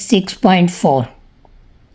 6.4.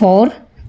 4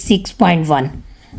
6.1